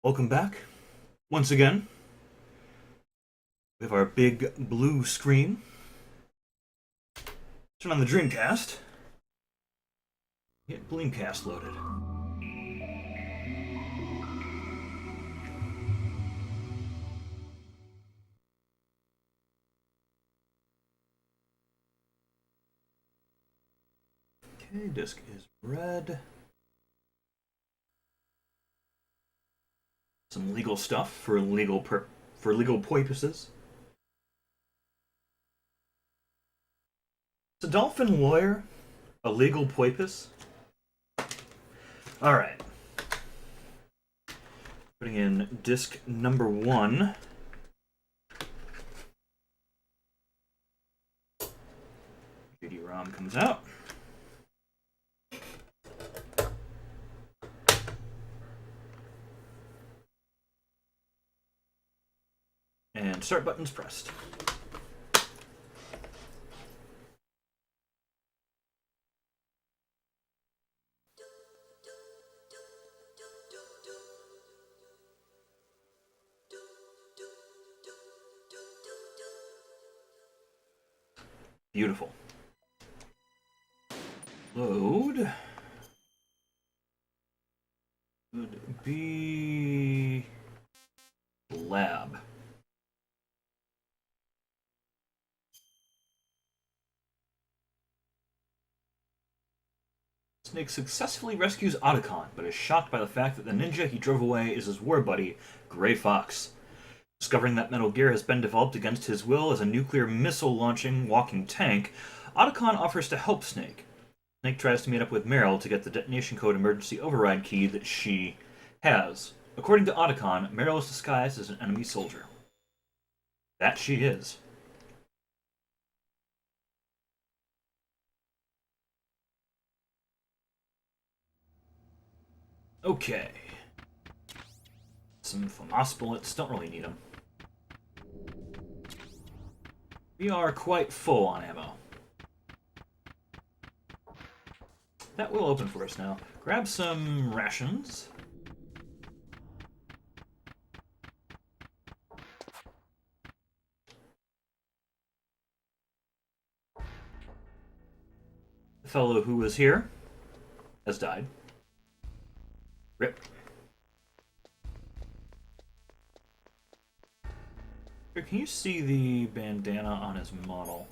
Welcome back. Once again, we have our big blue screen. Turn on the Dreamcast. Get Bleemcast loaded. Okay, disc is red. Some legal stuff for legal purposes. Is a dolphin lawyer a legal poipus? Alright. Putting in disc number 1. GD-ROM comes out. And start button's pressed. Beautiful. Load. Would be lab. Snake successfully rescues Otacon, but is shocked by the fact that the ninja he drove away is his war buddy, Gray Fox. Discovering that Metal Gear has been developed against his will as a nuclear missile-launching walking tank, Otacon offers to help Snake. Snake tries to meet up with Meryl to get the detonation code emergency override key that she has. According to Otacon, Meryl is disguised as an enemy soldier. That she is. Okay. Some FAMAS bullets, don't really need them. We are quite full on ammo. That will open for us now. Grab some rations. The fellow who was here has died. Rip. Here, can you see the bandana on his model?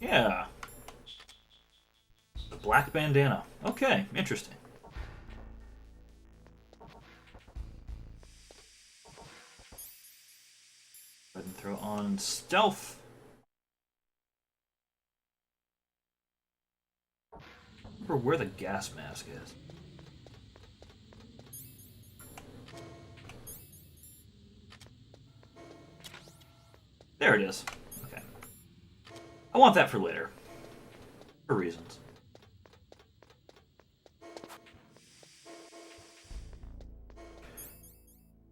Yeah. The black bandana. Okay, interesting. Go ahead and throw on stealth. Remember where the gas mask is. There it is. Okay. I want that for later. For reasons.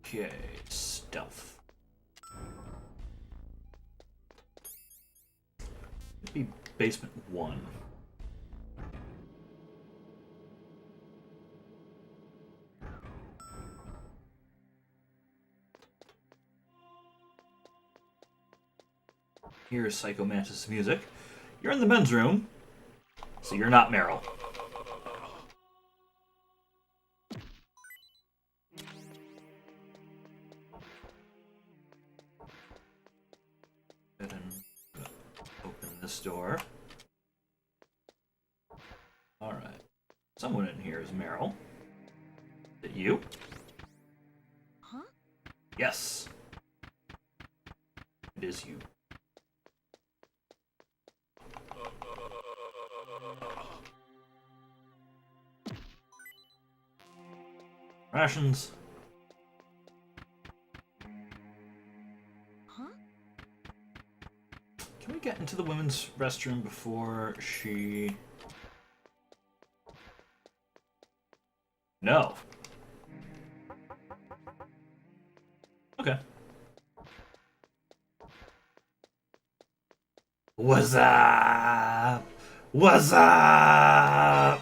Okay, stealth. It'd be basement 1. Here's Psycho Mantis' music. You're in the men's room, so you're not Meryl. Go ahead and open this door. Alright. Someone in here is Meryl. Is it you? Huh? Yes. It is you. Rations. Huh? Can we get into the women's restroom before she... No. Okay. What's up? What's up?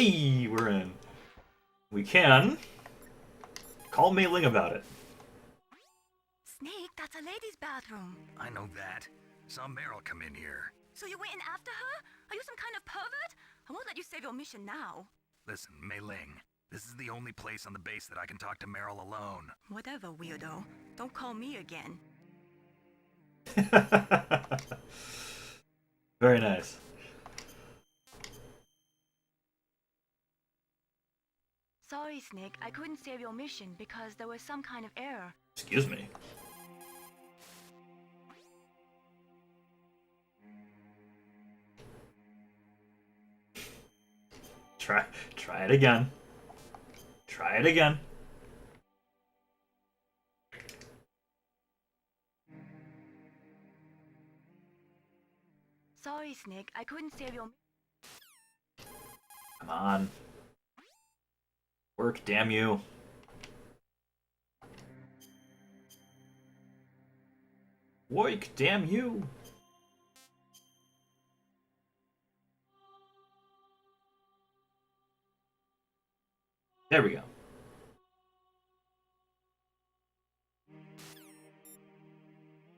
Hey, we're in. We can call Mei Ling about it. Snake, that's a ladies' bathroom. I know that. Saw Meryl come in here. So you went in after her? Are you some kind of pervert? I won't let you save your mission now. Listen, Mei Ling, this is the only place on the base that I can talk to Meryl alone. Whatever, weirdo. Don't call me again. Very nice. Sorry, Snake, I couldn't save your mission because there was some kind of error. Excuse me. Try it again. Try it again. Sorry, Snake, I couldn't save your... Come on. Work, damn you. Work, damn you. There we go. I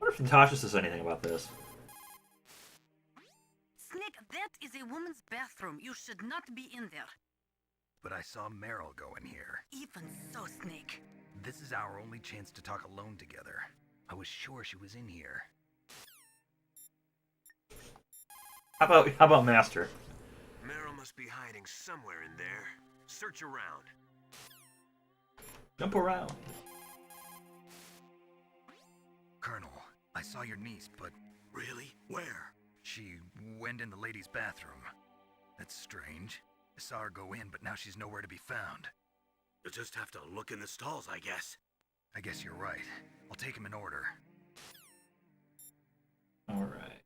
wonder if Natasha says anything about this. Snake, that is a woman's bathroom. You should not be in there. But I saw Meryl go in here. Even so, Snake. This is our only chance to talk alone together. I was sure she was in here. How about Master? Meryl must be hiding somewhere in there. Search around. Jump around. Colonel, I saw your niece, but Really? Where? she went in the ladies' bathroom. That's strange. I saw her go in, but now she's nowhere to be found. You'll just have to look in the stalls, I guess. I guess you're right. I'll take him in order. All right.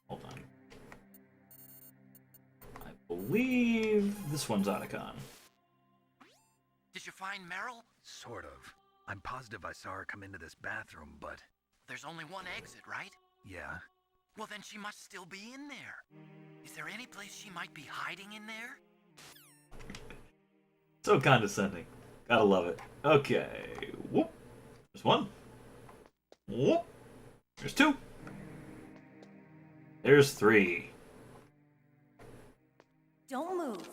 Hold on. I believe this one's Otacon. Did you find Meryl? Sort of. I'm positive I saw her come into this bathroom, but There's only one exit, right? yeah. Well, then she must still be in there. Is there any place she might be hiding in there? So condescending. Gotta love it. Okay. Whoop. There's one. Whoop. There's two. There's three. Don't move.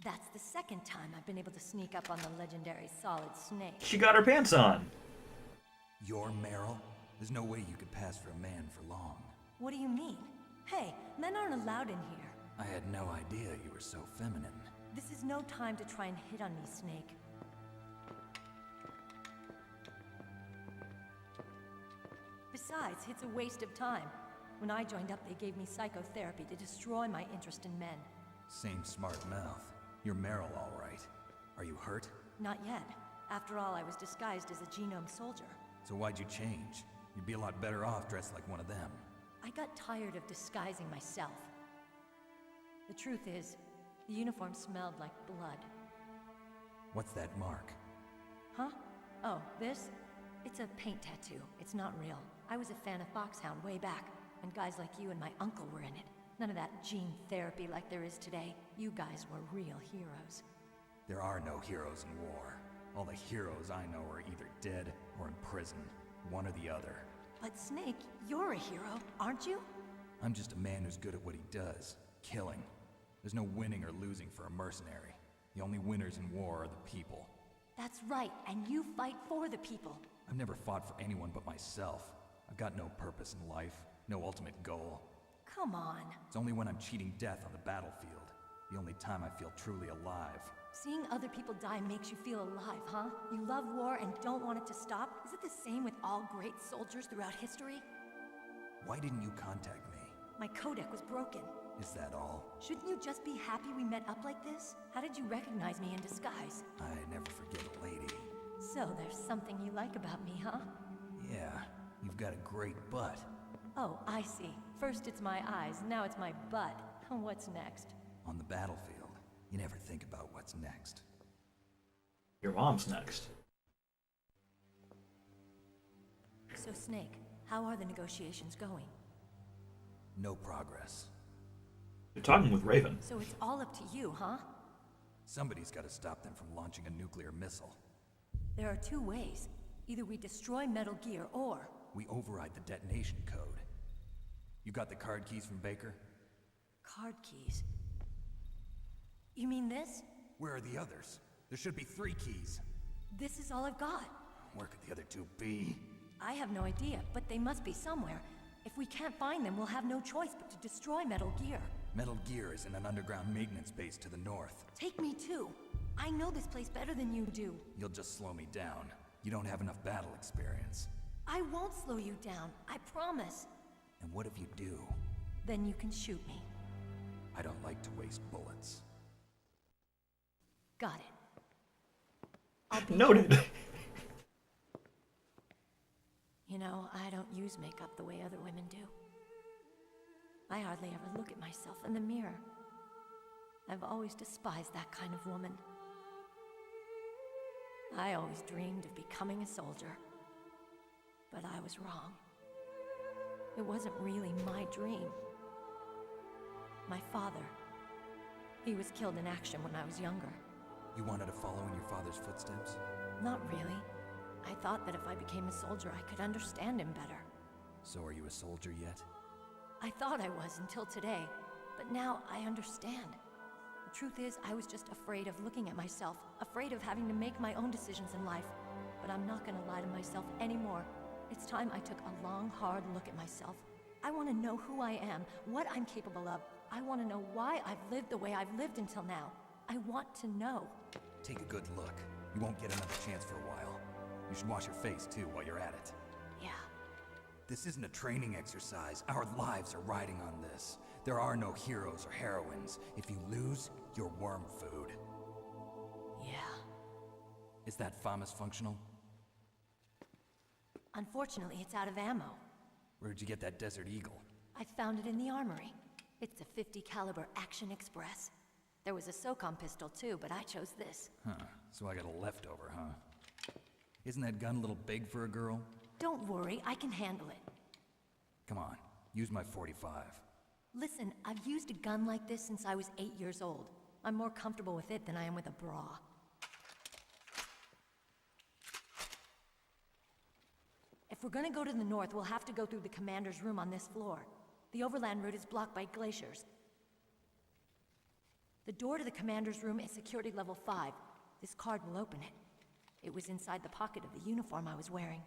That's the second time I've been able to sneak up on the legendary Solid Snake. She got her pants on. You're Meryl? There's no way you could pass for a man for long. What do you mean? Hey, men aren't allowed in here. I had no idea you were so feminine. This is no time to try and hit on me, Snake. Besides, it's a waste of time. When I joined up, they gave me psychotherapy to destroy my interest in men. Same smart mouth. You're Meryl, all right. Are you hurt? Not yet. After all, I was disguised as a genome soldier. So why'd you change? You'd be a lot better off dressed like one of them. I got tired of disguising myself. The truth is, the uniform smelled like blood. What's that mark? Huh? Oh, this? It's a paint tattoo. It's not real. I was a fan of Foxhound way back, and guys like you and my uncle were in it. None of that gene therapy like there is today. You guys were real heroes. There are no heroes in war. All the heroes I know are either dead or in prison. One or the other. But Snake, you're a hero, aren't you? I'm just a man who's good at what he does. Killing. There's no winning or losing for a mercenary. The only winners in war are the people. That's right, and you fight for the people. I've never fought for anyone but myself. I've got no purpose in life, no ultimate goal. Come on. It's only when I'm cheating death on the battlefield. The only time I feel truly alive. Seeing other people die makes you feel alive, huh? You love war and don't want it to stop? Is it the same with all great soldiers throughout history? Why didn't you contact me? My codec was broken. Is that all? Shouldn't you just be happy we met up like this? How did you recognize me in disguise? I never forget a lady. So there's something you like about me, huh? Yeah, you've got a great butt. Oh, I see. First it's my eyes, now it's my butt. What's next? On the battlefield, you never think about what's next. Your mom's next. So, Snake, how are the negotiations going? No progress. You're talking with Raven. So it's all up to you, huh? Somebody's got to stop them from launching a nuclear missile. There are two ways. Either we destroy Metal Gear, or... We override the detonation code. You got the card keys from Baker? Card keys? You mean this? Where are the others? There should be 3 keys. This is all I've got. Where could the other 2 be? I have no idea, but they must be somewhere. If we can't find them, we'll have no choice but to destroy Metal Gear. Metal Gear is in an underground maintenance base to the north. Take me too. I know this place better than you do. You'll just slow me down. You don't have enough battle experience. I won't slow you down, I promise. And what if you do? Then you can shoot me. I don't like to waste bullets. Got it. I'll be Noted. You know, I don't use makeup the way other women do. I hardly ever look at myself in the mirror. I've always despised that kind of woman. I always dreamed of becoming a soldier. But I was wrong. It wasn't really my dream. My father, he was killed in action when I was younger. You wanted to follow in your father's footsteps? Not really. I thought that if I became a soldier, I could understand him better. So are you a soldier yet? I thought I was until today, but now I understand. The truth is, I was just afraid of looking at myself, afraid of having to make my own decisions in life. But I'm not gonna lie to myself anymore. It's time I took a long, hard look at myself. I want to know who I am, what I'm capable of. I want to know why I've lived the way I've lived until now. I want to know. Take a good look. You won't get another chance for a while. You should wash your face, too, while you're at it. Yeah. This isn't a training exercise. Our lives are riding on this. There are no heroes or heroines. If you lose, you're worm food. Yeah. Is that FAMAS functional? Unfortunately, it's out of ammo. Where'd you get that Desert Eagle? I found it in the armory. It's a .50 caliber Action Express. There was a SOCOM pistol too, but I chose this. Huh. So I got a leftover, huh? Isn't that gun a little big for a girl? Don't worry, I can handle it. Come on, use my .45. Listen, I've used a gun like this since I was 8 years old. I'm more comfortable with it than I am with a bra. If we're gonna go to the north, we'll have to go through the commander's room on this floor. The overland route is blocked by glaciers. The door to the commander's room is security level 5. This card will open it. It was inside the pocket of the uniform I was wearing.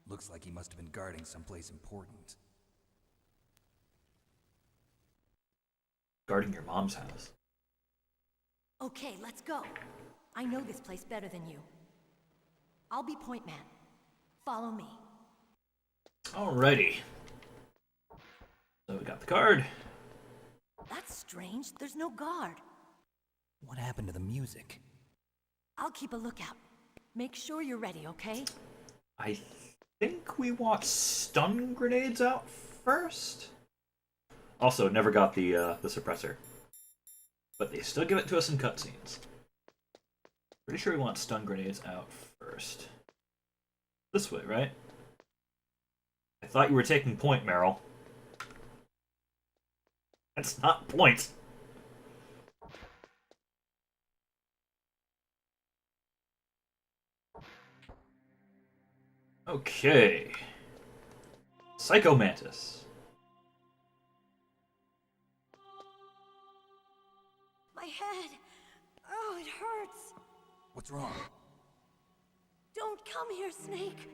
Looks like he must have been guarding someplace important. Guarding your mom's house. Okay, let's go. I know this place better than you. I'll be point man. Follow me. Alrighty. So we got the card. That's strange. There's no guard. What happened to the music? I'll keep a lookout. Make sure you're ready, okay? I think we want stun grenades out first. Also, never got the suppressor. But they still give it to us in cutscenes. Pretty sure we want stun grenades out first. This way, right? I thought you were taking point, Meryl. That's not point. Okay. Psycho Mantis. My head. Oh, it hurts. What's wrong? Don't come here, Snake.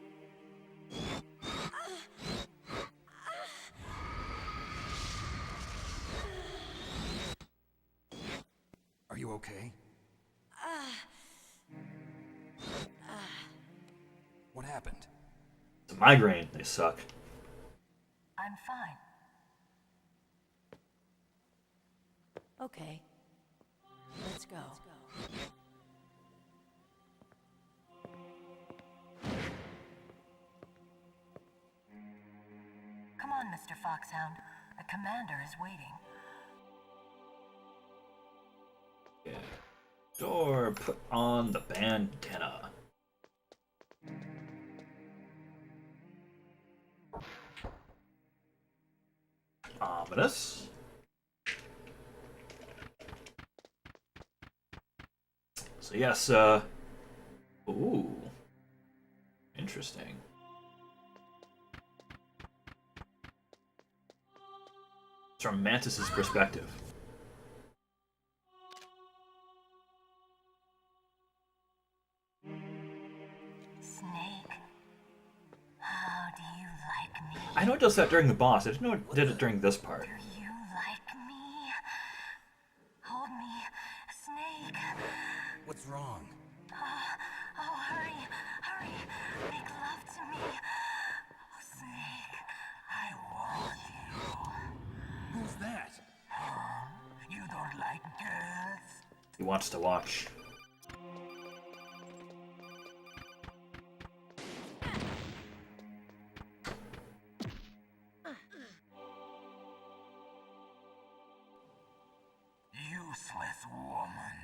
Are you okay? What happened? It's a migraine. They suck. I'm fine. Okay. Let's go. Come on, Mr. Foxhound. The commander is waiting. Yeah. Door, put on the bandana. Ominous. So yes, ooh. Interesting. It's from Mantis' perspective. Snake, how do you like me? I know it does that during the boss. I didn't know it did it during this part. Do you like me? Hold me, Snake. What's wrong? Oh, hurry, hurry. Make love to me. Oh, Snake, I want you. Who's that? You don't like girls? He wants to watch. Useless woman.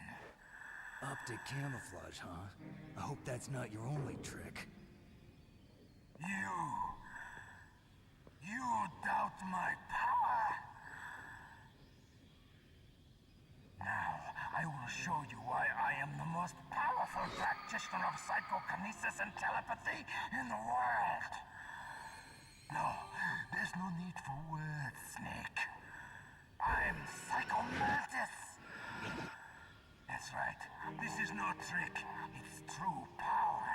Optic camouflage, huh? I hope that's not your only trick. You doubt my power? Now, I will show you why I am the most powerful practitioner of psychokinesis and telepathy in the world. No, there's no need for words, Snake. I'm Psycho Mantis. That's right. This is no trick. It's true power.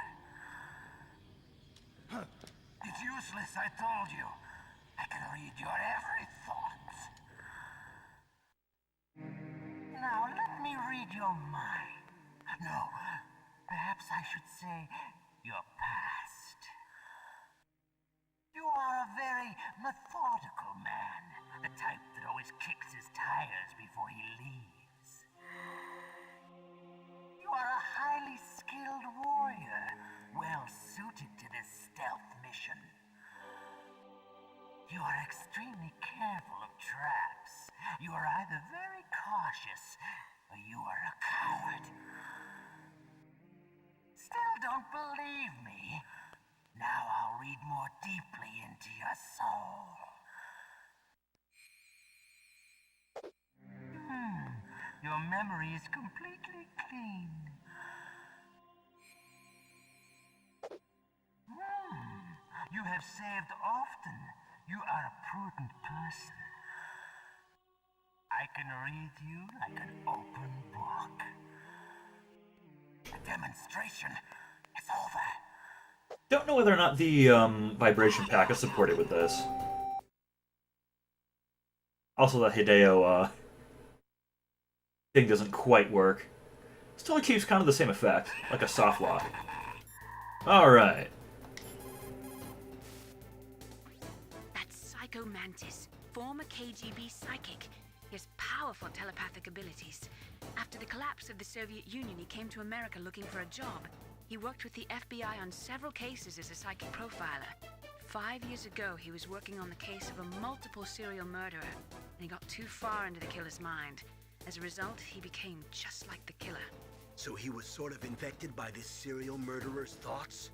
It's useless, I told you. I can read your every thought. Now, let me read your mind. No, perhaps I should say your past. You are a very methodical man. The type that always kicks his tires before he leaves. You are a highly skilled warrior, well suited to this stealth mission. You are extremely careful of traps. You are either very cautious, or you are a coward. Still don't believe me? Now I'll read more deeply into your soul. Your memory is completely clean. You have saved often. You are a prudent person. I can read you like an open book. The demonstration is over. Don't know whether or not the vibration pack is supported with this. Also, the Hideo thing doesn't quite work. Still achieves kind of the same effect, like a soft lock. Alright. That's Psycho Mantis, former KGB psychic. He has powerful telepathic abilities. After the collapse of the Soviet Union, he came to America looking for a job. He worked with the FBI on several cases as a psychic profiler. 5 years ago, he was working on the case of a multiple serial murderer, and he got too far into the killer's mind. As a result, he became just like the killer. So he was sort of infected by this serial murderer's thoughts?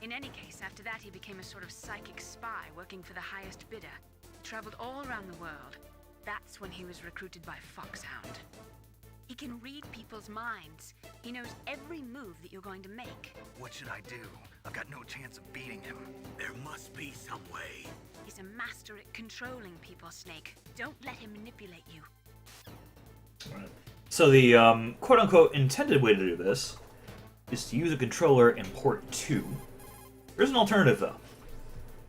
In any case, after that, he became a sort of psychic spy working for the highest bidder. He traveled all around the world. That's when he was recruited by Foxhound. He can read people's minds. He knows every move that you're going to make. What should I do? I've got no chance of beating him. There must be some way. He's a master at controlling people, Snake. Don't let him manipulate you. So the quote-unquote intended way to do this is to use a controller in port 2. There's an alternative, though.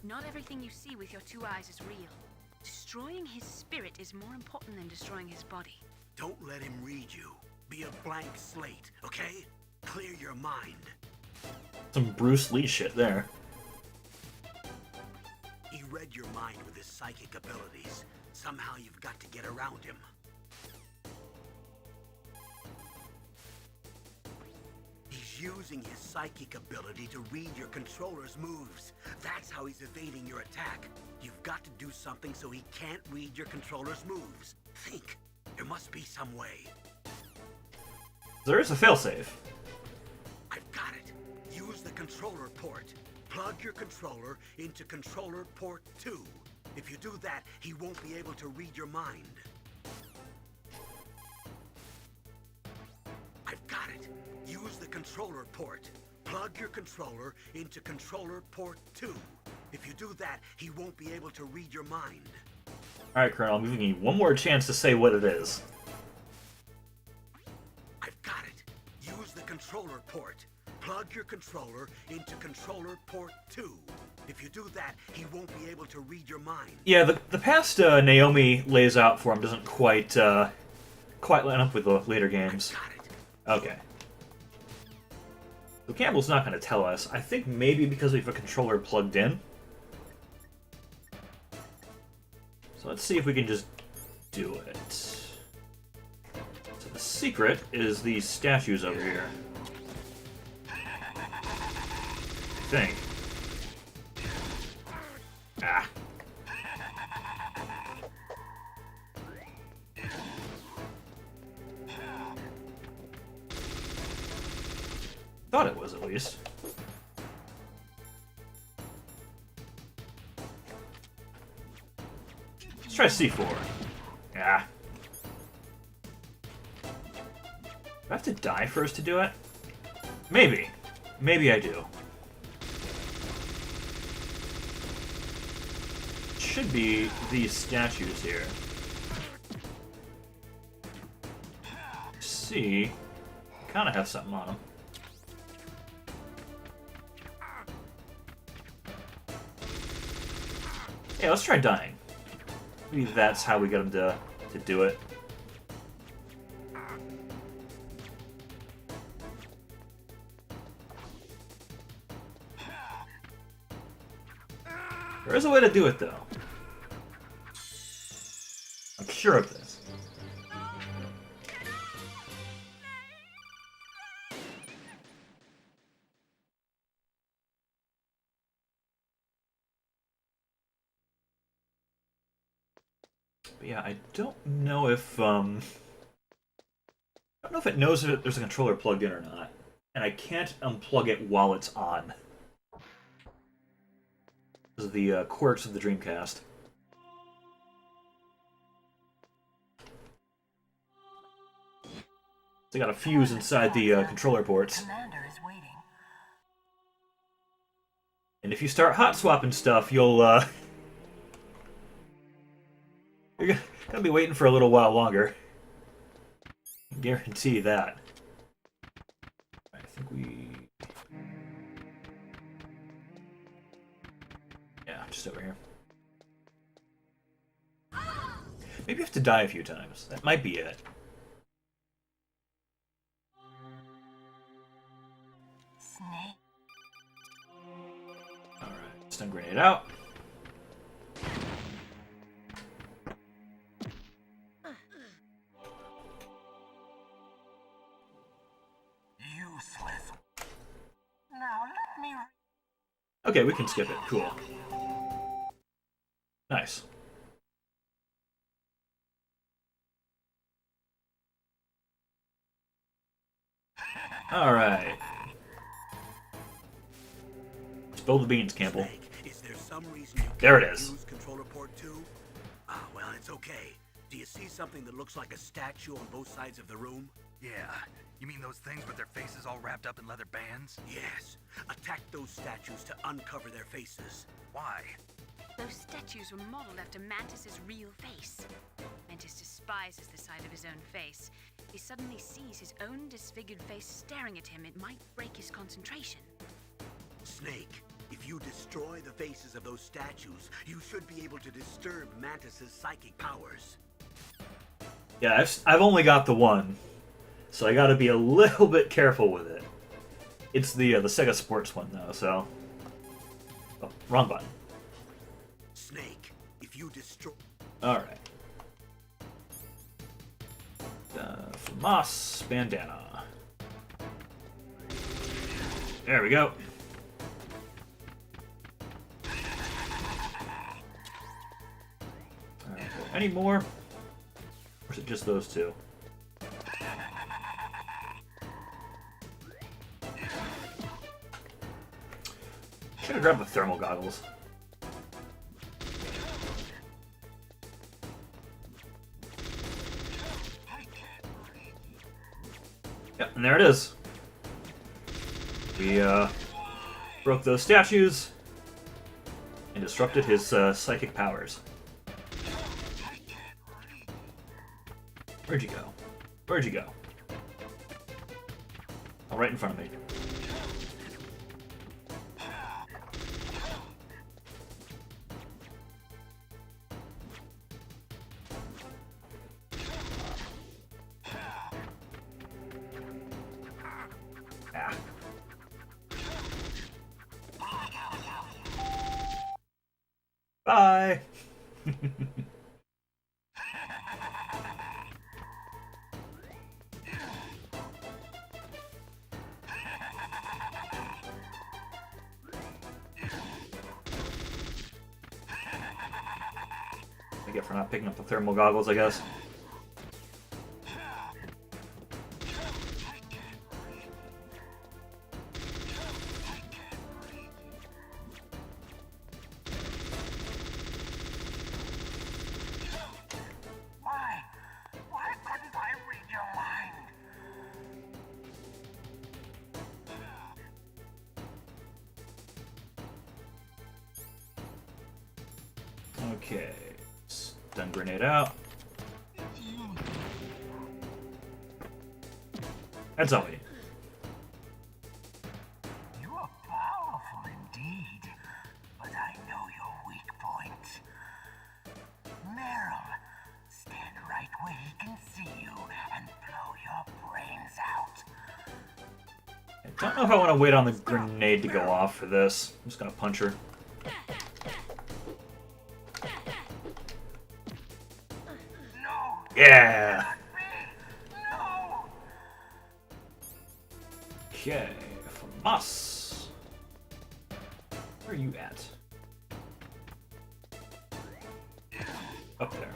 Not everything you see with your two eyes is real. Destroying his spirit is more important than destroying his body. Don't let him read you. Be a blank slate, okay? Clear your mind. Some Bruce Lee shit there. He read your mind with his psychic abilities. Somehow you've got to get around him. He's using his psychic ability to read your controller's moves. That's how he's evading your attack. You've got to do something so he can't read your controller's moves. Think. There must be some way. There is a failsafe. I've got it. Use the controller port. Plug your controller into controller port 2. If you do that, he won't be able to read your mind. I've got it. Use the controller port. Plug your controller into controller port 2. If you do that, he won't be able to read your mind. Alright, Colonel, I'm giving you one more chance to say what it is. I've got it. Use the controller port. Plug your controller into controller port 2. If you do that, he won't be able to read your mind. Yeah, the past Naomi lays out for him doesn't quite line up with the later games. Okay. So Campbell's not going to tell us. I think maybe because we have a controller plugged in. So let's see if we can just do it. So the secret is these statues over here. I think. Ah. Thought it was, at least. Let's try C4. Yeah. Do I have to die first to do it? Maybe. Maybe I do. Should be these statues here. See, kind of have something on them. Yeah, let's try dying. Maybe that's how we get him to do it. There is a way to do it, though. I'm sure of this. But yeah, I don't know if it knows if there's a controller plugged in or not, and I can't unplug it while it's on. This is the quirks of the Dreamcast. They got a fuse inside the controller ports. Commander is waiting. And if you start hot swapping stuff, you'll you're gonna be waiting for a little while longer. I guarantee that. I think we... Yeah, just over here. Maybe you have to die a few times. That might be it. Snake. Alright, stun grenade out. Useless. Now let me... Okay, we can skip it. Cool. Nice. Alright. Spill the beans, Campbell. Is there some reason you There it can't is. use controller port 2? Ah, well, it's okay. Do you see something that looks like a statue on both sides of the room? Yeah, you mean those things with their faces all wrapped up in leather bands? Yes. Attack those statues to uncover their faces. Why? Those statues were modeled after Mantis's real face. Mantis despises the sight of his own face. If he suddenly sees his own disfigured face staring at him, it might break his concentration. Snake, if you destroy the faces of those statues, you should be able to disturb Mantis's psychic powers. Yeah, I've only got the one, so I gotta be a little bit careful with it. It's the Sega Sports one, though, so... Oh, wrong button. Snake, if you destroy... Alright. Moss bandana. There we go. Alright, any more? Or is it just those two? should have grabbed the thermal goggles. Yep, and there it is. We broke those statues and disrupted his psychic powers. Where'd you go? Where'd you go? Oh, right in front of me. Ah. Bye! I get for not picking up the thermal goggles, I guess. Why couldn't I read your mind? Okay. Stun grenade out. That's all we need. You are powerful indeed, but I know your weak point. Meryl, stand right where he can see you and blow your brains out. I don't know if I want to wait on the grenade to go off for this. I'm just gonna punch her. No! Yeah! No! Okay, FAMAS. Where are you at? Up there.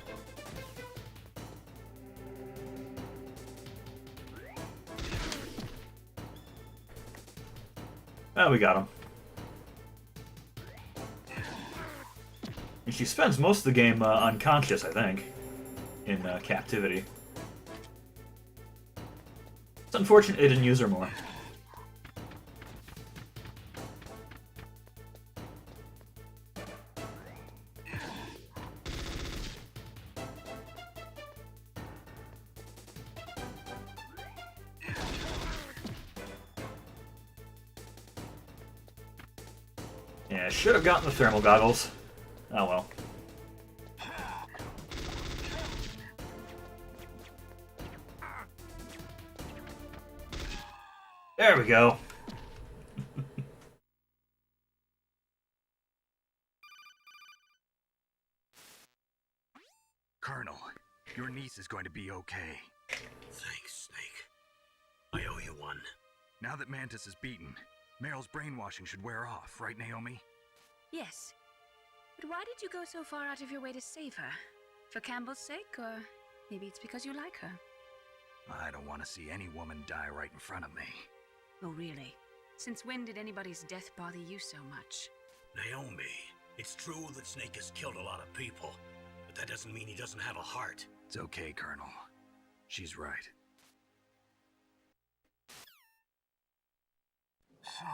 Oh, we got him. And she spends most of the game unconscious, I think, in captivity. It's unfortunate they didn't use her more. Yeah, should have gotten the thermal goggles. Oh well. There we go. Colonel, your niece is going to be okay. Thanks, Snake. I owe you one. Now that Mantis is beaten, Meryl's brainwashing should wear off, right, Naomi? Yes. But why did you go so far out of your way to save her? For Campbell's sake, or maybe it's because you like her? I don't want to see any woman die right in front of me. Oh, really? Since when did anybody's death bother you so much? Naomi, it's true that Snake has killed a lot of people, but that doesn't mean he doesn't have a heart. It's okay, Colonel. She's right. So,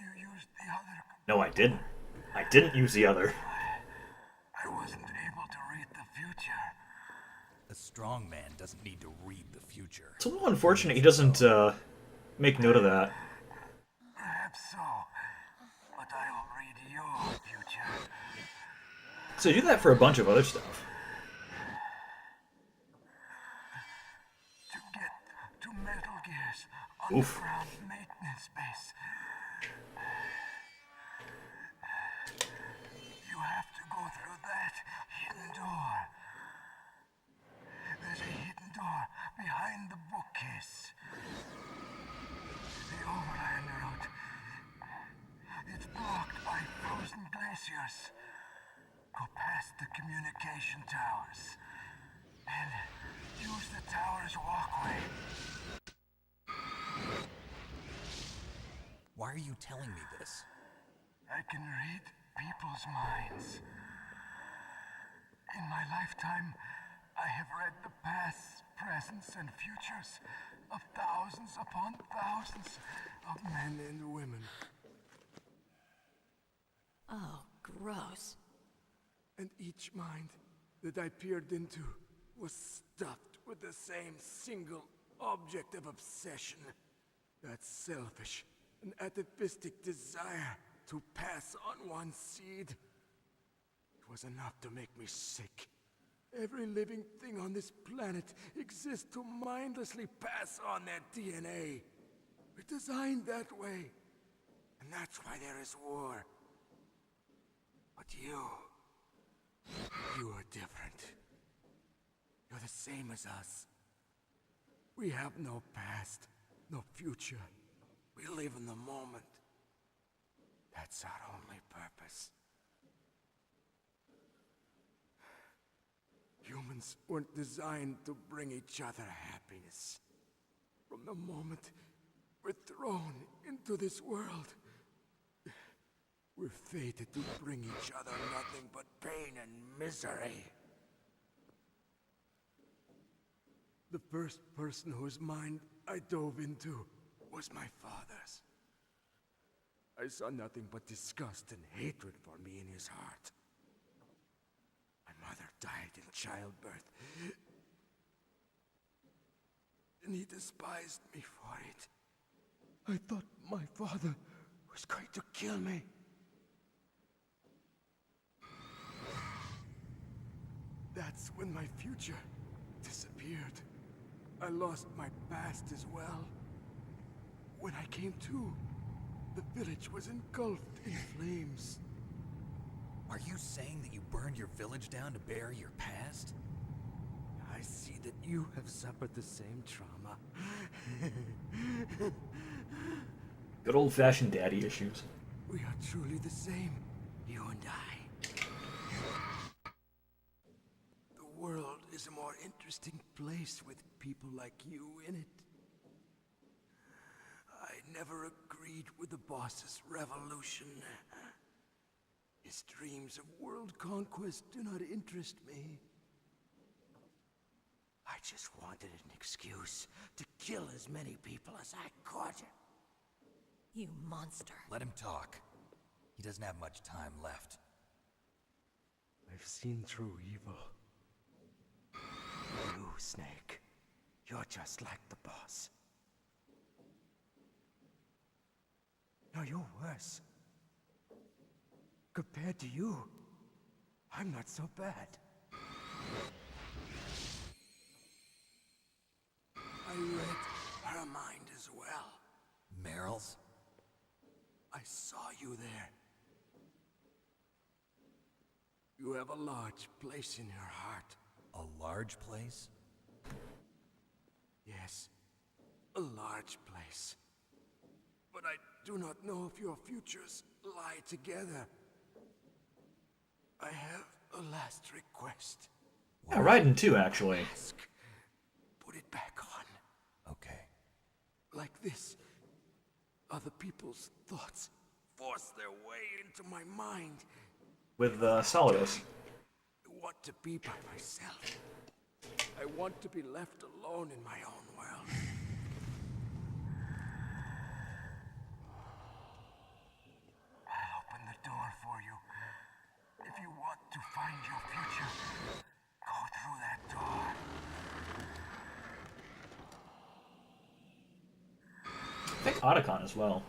you used the other... No, I didn't. I didn't use the other. I wasn't able to read the future. A strong man doesn't need to read the future. It's a little unfortunate he doesn't make note of that. Perhaps so, but I'll read your future. So you do that for a bunch of other stuff. To get to Metal Gear's Oof. underground maintenance base, you have to go through that hidden door. There's a hidden door behind the bookcase. The overland route. It's blocked by frozen glaciers. Go past the communication towers and use the tower's walkway. Why are you telling me this? I can read people's minds. In my lifetime, I have read the pasts, presents, and futures of thousands upon thousands of men and women. Oh, gross. And each mind that I peered into was stuffed with the same single object of obsession. That selfish and atavistic desire to pass on one seed. It was enough to make me sick. Every living thing on this planet exists to mindlessly pass on their DNA. We're designed that way. And that's why there is war. But you are different. You're the same as us. We have no past, no future. We live in the moment. That's our only purpose. Humans weren't designed to bring each other happiness. From the moment we're thrown into this world, we're fated to bring each other nothing but pain and misery. The first person whose mind I dove into was my father's. I saw nothing but disgust and hatred for me in his heart. My mother died in childbirth, and he despised me for it. I thought my father was going to kill me. That's when my future disappeared. I lost my past as well. When I came to, the village was engulfed in flames. Are you saying that you burned your village down to bury your past? I see that you have suffered the same trauma. Good old-fashioned daddy issues. We are truly the same, you and I. The world is a more interesting place with people like you in it. I never agreed with the boss's revolution. His dreams of world conquest do not interest me. I just wanted an excuse to kill as many people as I could. You monster. Let him talk. He doesn't have much time left. I've seen true evil. You, Snake. You're just like the boss. No, you're worse. Compared to you, I'm not so bad. I read her mind as well. Meryl's? I saw you there. You have a large place in your heart. A large place? Yes, a large place. But I do not know if your futures lie together. I have a last request. Yeah, Raiden too, actually. Ask. Put it back on. Okay. Like this, other people's thoughts force their way into my mind. With Solidus. I want to be by myself. I want to be left alone in my own world. I'll open the door for you. If you want to find your future, go through that door. I think Otacon as well.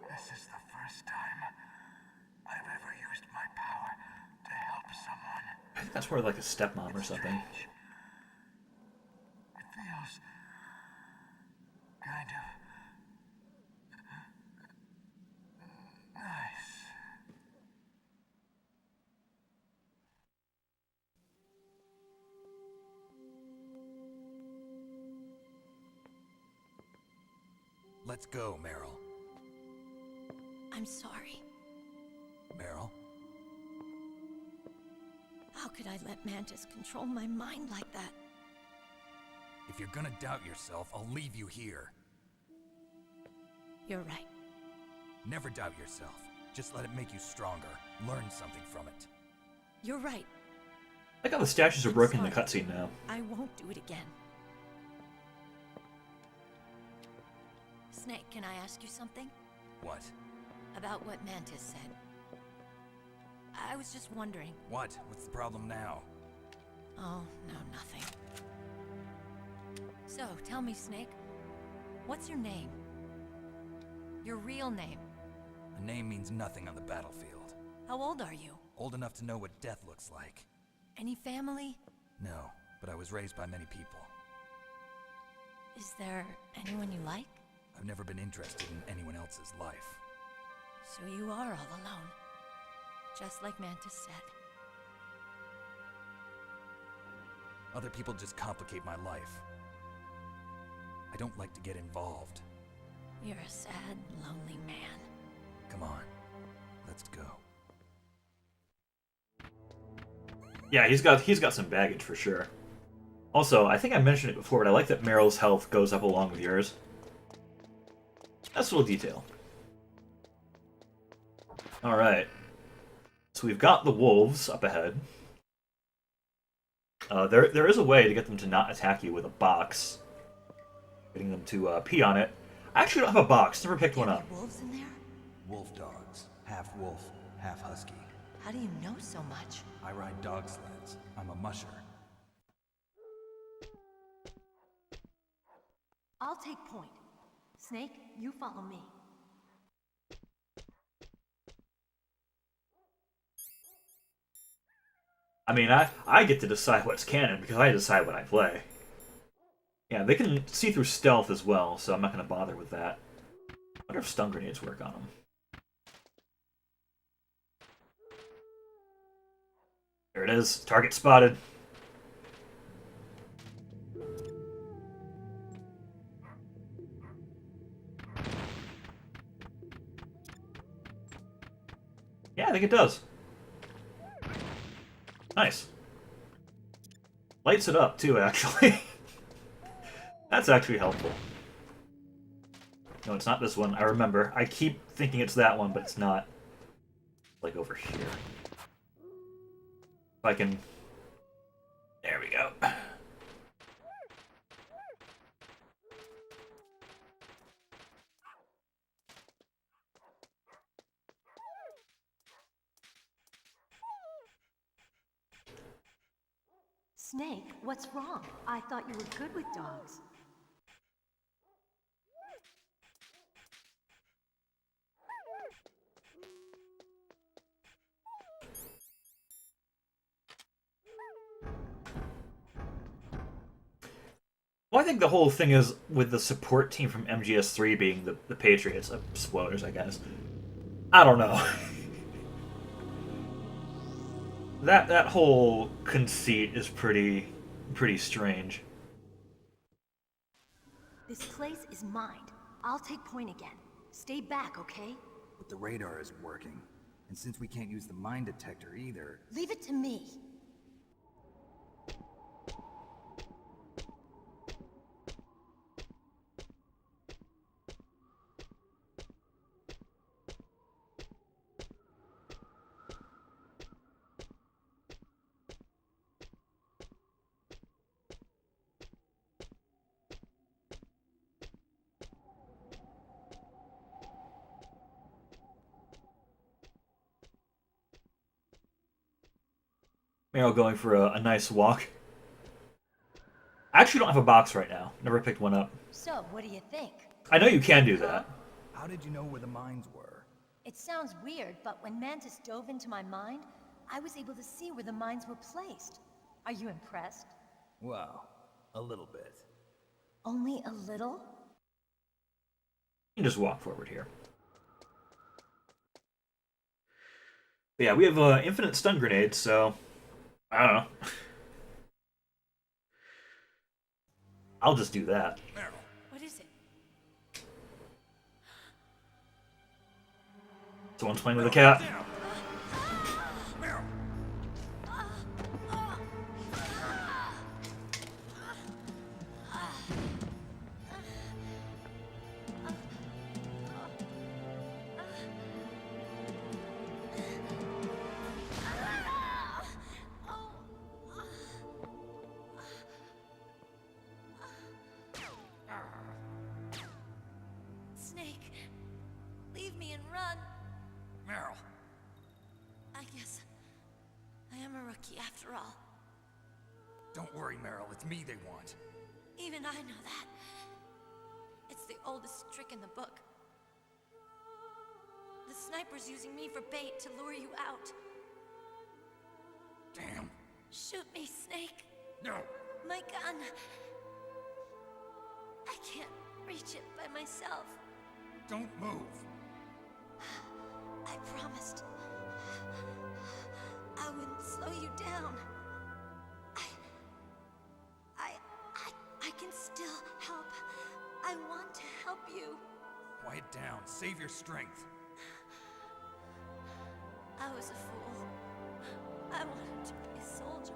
This is the first time I've ever used my power to help someone. I think that's where like a stepmom or something. Strange. It feels kind of nice. Let's go, Meryl. I'm sorry. Meryl? How could I let Mantis control my mind like that? If you're gonna doubt yourself, I'll leave you here. You're right. Never doubt yourself. Just let it make you stronger. Learn something from it. You're right. I like how the statues are broken in the cutscene now. I won't do it again. Snake, can I ask you something? What? About what Mantis said. I was just wondering. What? What's the problem now? Oh, no, nothing. So, tell me, Snake. What's your name? Your real name? A name means nothing on the battlefield. How old are you? Old enough to know what death looks like. Any family? No, but I was raised by many people. Is there anyone you like? I've never been interested in anyone else's life. So you are all alone. Just like Mantis said. Other people just complicate my life. I don't like to get involved. You're a sad, lonely man. Come on, let's go. Yeah, he's got some baggage for sure. Also, I think I mentioned it before, but I like that Meryl's health goes up along with yours. That's a little detail. Alright. So we've got the wolves up ahead. There is a way to get them to not attack you with a box. Getting them to pee on it. I actually don't have a box. Never picked one up. Wolves in there? Wolf dogs. Half wolf, half husky. How do you know so much? I ride dog sleds. I'm a musher. I'll take point. Snake, you follow me. I mean, I get to decide what's canon because I decide what I play. Yeah, they can see through stealth as well, so I'm not going to bother with that. I wonder if stun grenades work on them. There it is. Target spotted. Yeah, I think it does. Nice. Lights it up, too, actually. That's actually helpful. No, it's not this one. I remember. I keep thinking it's that one, but it's not. Like over here. If I can... There we go. Snake, what's wrong? I thought you were good with dogs. Well, I think the whole thing is with the support team from MGS3 being the Patriots. Spoilers, I guess. I don't know. That whole conceit is pretty strange. This place is mine. I'll take point again. Stay back, okay? But the radar isn't working. And since we can't use the mine detector either... Leave it to me. Meryl going for a nice walk. I actually don't have a box right now. Never picked one up. So, what do you think? I know you can do that. How did you know where the mines were? It sounds weird, but when Mantis dove into my mind, I was able to see where the mines were placed. Are you impressed? Well, a little bit. Only a little? You can just walk forward here. But yeah, we have infinite stun grenades, so... I don't know. I'll just do that. What is it? Someone's playing with a cat. after all. Don't worry, Meryl. It's me they want. Even I know that. It's the oldest trick in the book. The sniper's using me for bait to lure you out. Damn. Shoot me, Snake. No. My gun. I can't reach it by myself. Don't move. I promised. I wouldn't slow you down. I can still help. I want to help you. Quiet down. Save your strength. I was a fool. I wanted to be a soldier.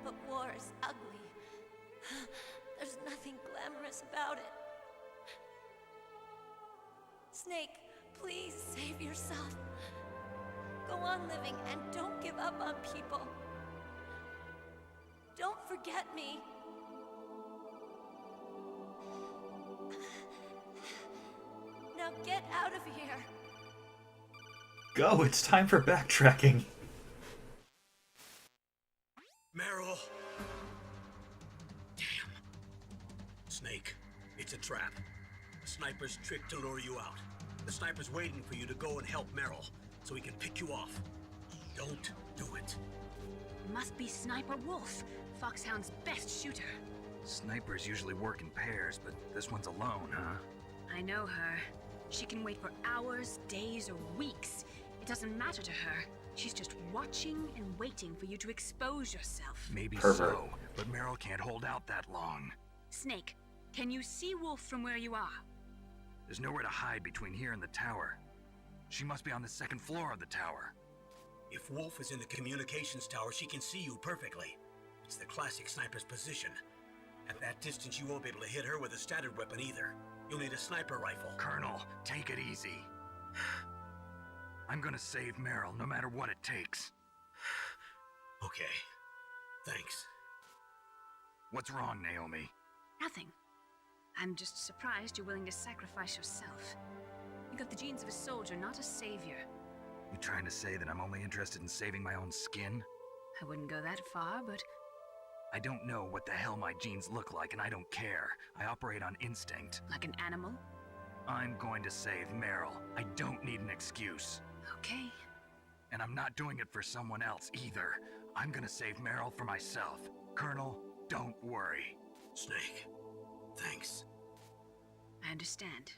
But war is ugly. There's nothing glamorous about it. Snake, please save yourself. Go on living and don't give up on people. Don't forget me. Now get out of here. Go, it's time for backtracking. Meryl. Damn. Snake, it's a trap. The sniper's trick to lure you out. The sniper's waiting for you to go and help Meryl, so he can pick you off. Don't do it. Must be Sniper Wolf, Foxhound's best shooter. Snipers usually work in pairs, but this one's alone, huh? I know her. She can wait for hours, days, or weeks. It doesn't matter to her. She's just watching and waiting for you to expose yourself. Maybe Pervert. so, but Meryl can't hold out that long. Snake, can you see Wolf from where you are? There's nowhere to hide between here and the tower. She must be on the second floor of the tower. If Wolf is in the communications tower, she can see you perfectly. It's the classic sniper's position. At that distance, you won't be able to hit her with a standard weapon either. You'll need a sniper rifle. Colonel, take it easy. I'm gonna save Meryl, no matter what it takes. Okay. Thanks. What's wrong, Naomi? Nothing. I'm just surprised you're willing to sacrifice yourself. You got the genes of a soldier, not a savior. You trying to say that I'm only interested in saving my own skin? I wouldn't go that far, but I don't know what the hell my genes look like, and I don't care. I operate on instinct. like an animal? I'm going to save Meryl. I don't need an excuse. Okay. And I'm not doing it for someone else either. I'm gonna save Meryl for myself. Colonel, don't worry. Snake, thanks. I understand.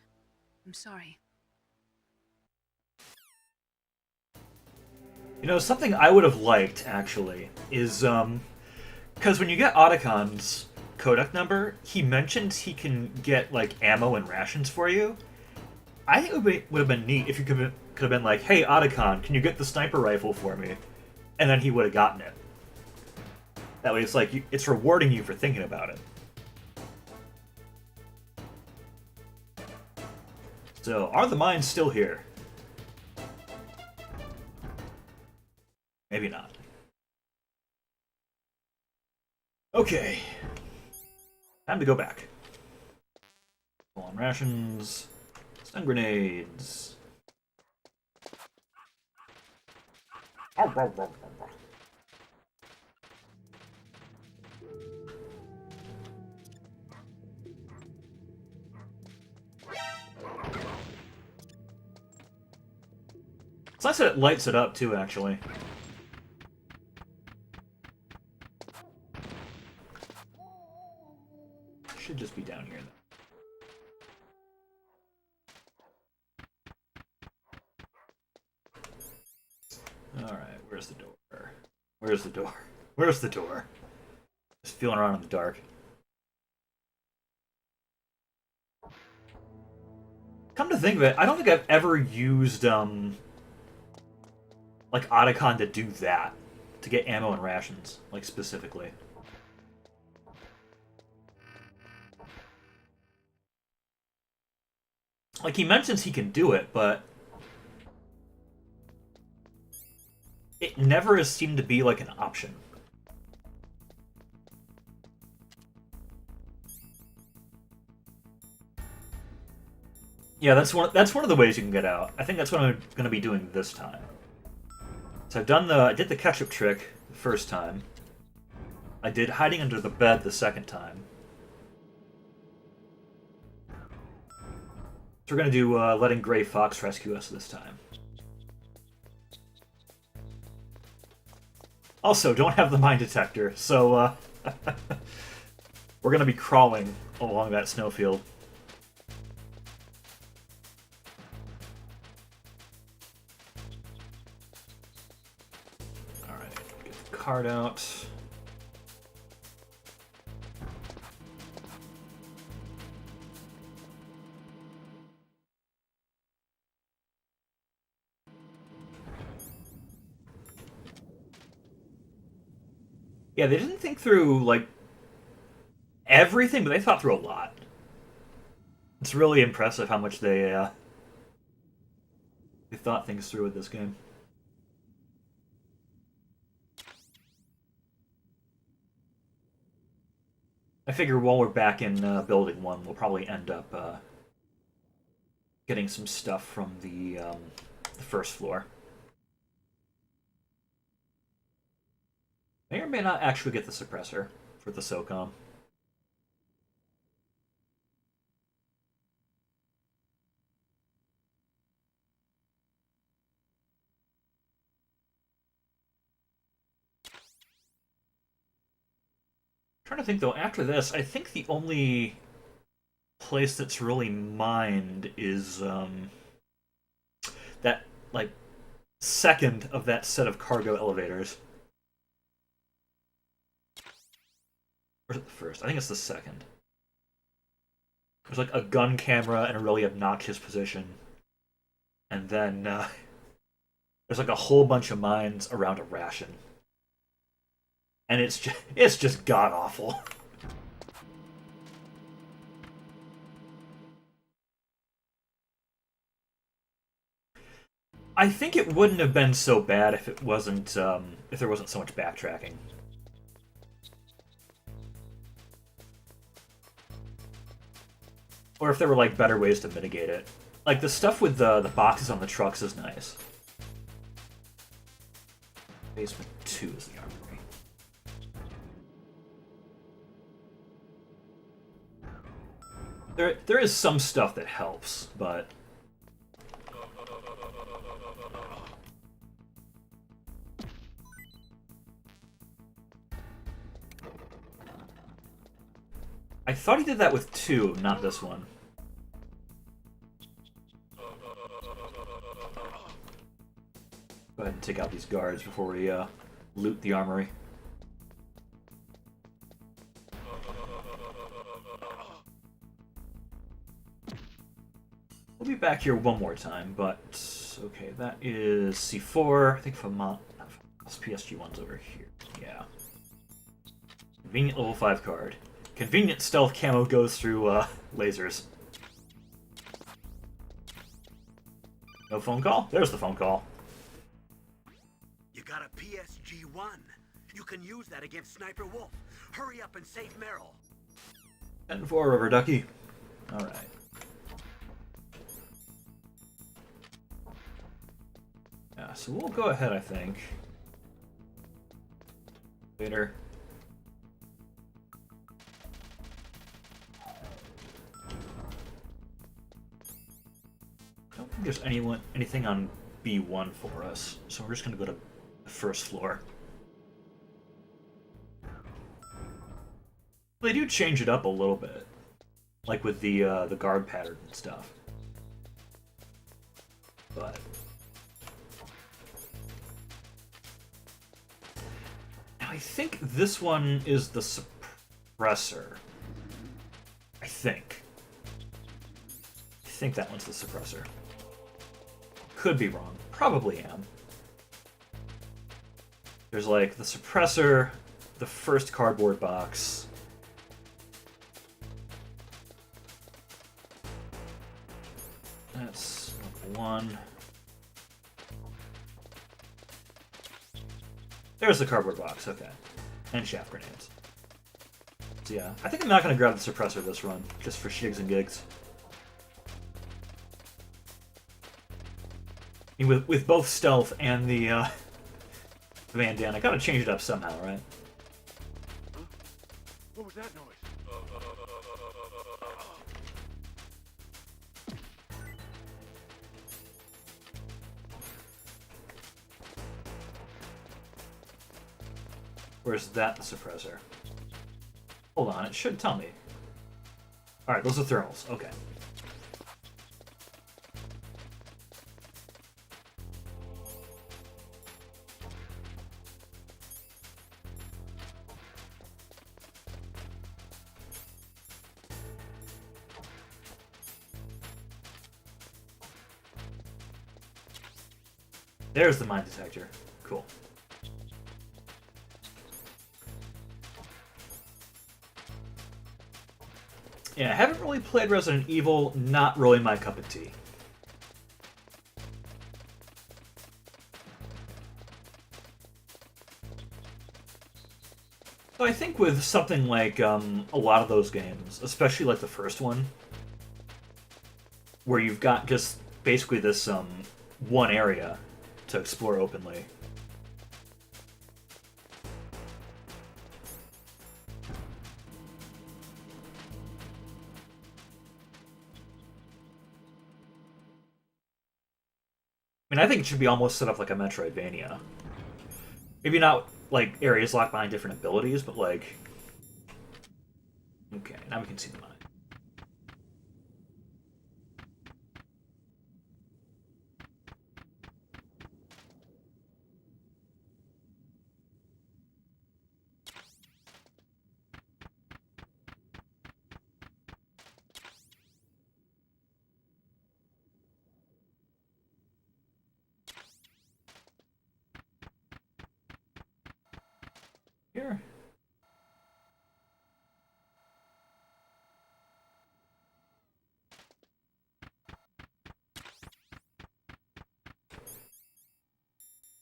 I'm sorry. You know, something I would have liked, actually, is, because when you get Otacon's codec number, he mentions he can get, like, ammo and rations for you. I think it would have been neat if you could have been like, hey, Otacon, can you get the sniper rifle for me? And then he would have gotten it. That way it's like, it's rewarding you for thinking about it. So, are the mines still here? Maybe not. Okay. Time to go back. Full on rations. Stun grenades. It's nice that it lights it up too, actually. Should just be down here though. Alright, where's the door? Where's the door? Where's the door? Just feeling around in the dark. Come to think of it, I don't think I've ever used, like, Otacon to do that. To get ammo and rations, like, specifically. Like, he mentions he can do it, but it never has seemed to be, like, an option. Yeah, that's one of the ways you can get out. I think that's what I'm going to be doing this time. So I did the ketchup trick the first time. I did hiding under the bed the second time. So we're gonna do letting Gray Fox rescue us this time. Also, don't have the mine detector, so we're gonna be crawling along that snowfield. Alright, get the card out. Yeah, they didn't think through, like, everything, but they thought through a lot. It's really impressive how much they thought things through with this game. I figure while we're back in Building 1, we'll probably end up getting some stuff from the first floor. May or may not actually get the suppressor for the SOCOM. Trying to think though, after this, I think the only place that's really mined is that, like, second of that set of cargo elevators. Or is it the first? I think it's the second. There's like a gun camera in a really obnoxious position. And then there's like a whole bunch of mines around a ration. And it's just god-awful. I think it wouldn't have been so bad if it wasn't if there wasn't so much backtracking. Or if there were, like, better ways to mitigate it. Like, the stuff with the boxes on the trucks is nice. Basement 2 is the armory. There is some stuff that helps, but... I thought he did that with 2, not this one. Go ahead and take out these guards before we loot the armory. We'll be back here one more time, but... Okay, that is C4. I think PSG1's over here. Yeah. Convenient level 5 card. Convenient stealth camo goes through lasers. No phone call? There's the phone call. You got a PSG-1. You can use that against Sniper Wolf. Hurry up and save Merrill. 10-4, Rubber Ducky. Alright. Yeah, so we'll go ahead, I think. Later. I don't think there's anything on B1 for us, so we're just gonna go to the first floor. They do change it up a little bit, like with the guard pattern and stuff. But now I think this one is the suppressor. I think that one's the suppressor. Could be wrong. Probably am. There's like the suppressor, the first cardboard box. That's number 1. There's the cardboard box, okay. And shaft grenades. So yeah, I think I'm not going to grab the suppressor this run, just for shigs and gigs. I mean, with both stealth and the the bandana. Gotta change it up somehow, right? Huh? What was that noise? Where's that the suppressor? Hold on, it should tell me. Alright, those are thermals. Okay. There's the mine detector. Cool. Yeah, I haven't really played Resident Evil, not really my cup of tea. So I think with something like a lot of those games, especially like the first one, where you've got just basically this one area to explore openly. I mean, I think it should be almost set up like a Metroidvania. Maybe not like areas locked behind different abilities, but like... Okay, now we can see the mine. Here.